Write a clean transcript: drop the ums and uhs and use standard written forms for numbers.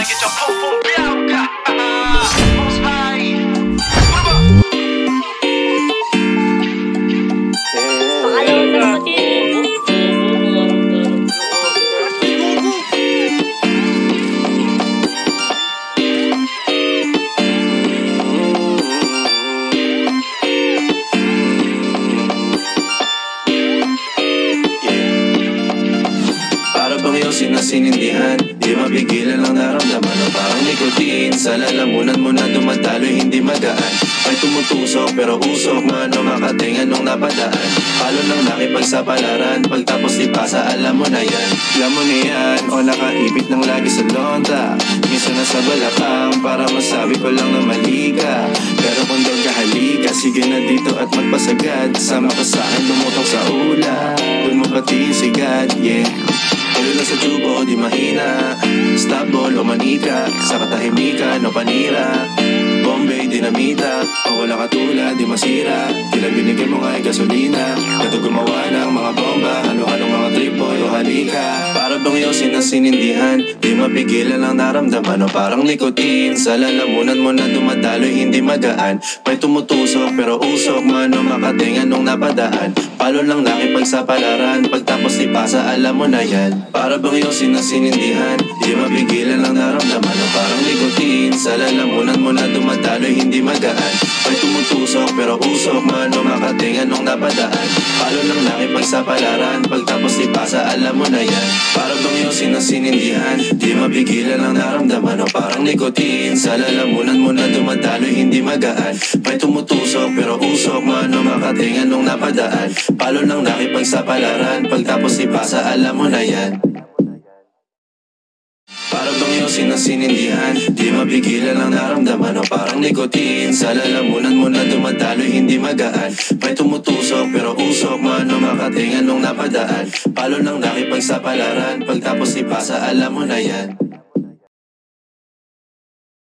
get your pum pum białka. Posłuchaj. Sinindihan, di mapigilan ang naramdaman o parang nikotin. Sa lalamunan mo na dumadaloy, hindi magaan. May tumutusok pero usok, mano makatingan nung napadaan. Palo ng nakipagsapalaran, pagtapos di pasa, alam mo na yan. Alam mo na yan, o nakaipit ng lagi sa lonta. Minsan nasa balakang, para masabi ko lang na mali ka. Pero kung doon ka halika, sige na dito at magpasagad. Sama ka sa'kin, tumutok sa ula. Doon mo pati sigad, yeah. Tuloy lang sa tubo, di mahina. Stop ball o manika, sa katahimikan o panira. Bombay, dinamita, o wala katulad, di masira. Tila binigyan mo nga'y gasolina. Kato gumawa ng mga bomba, halo-halong mga trip boy o halika. Para bang yosin na sinindihan, di mapigilan ang naramdaman o parang nikotin. Sa lalamunan mo na dumadaloy, hindi magaan. May tumutusok pero usok, mano makatingan nung napadaan. Palo lang nakipagsapalaran, pagtapos di pasa, alam mo na yan. Para bang yosin na sinindihan, di mapigilan ang naramdaman o parang nikotin. Sa lalamunan mo na dumadaloy, hindi magaan. May tumutusok pero usok, mano makatingan nung napadaan. Palo lang nakipagsapalaran, pagtapos di pasa, alam mo na yan. Para bang yosin na sinindihan, di mapigilan ang naramdaman o parang nikotin. Sa lalamunan mo na dumadaloy, hindi magaan. May tumutusok pero usok, mano makatingan nung napadaan. Palo lang nakipagsapalaran, pagtapos di pasa, alam mo na yan. Para bang yosin na sinindihan, di mapigilan ang naramdaman o parang nikotin. Sa lalamunan mo na dumadaloy, hindi magaan. May tumutusok pero usok, mano makatingan nung napadaan. Palo lang nakipagsapalaran, pagtapos di pasa, alam mo na yan.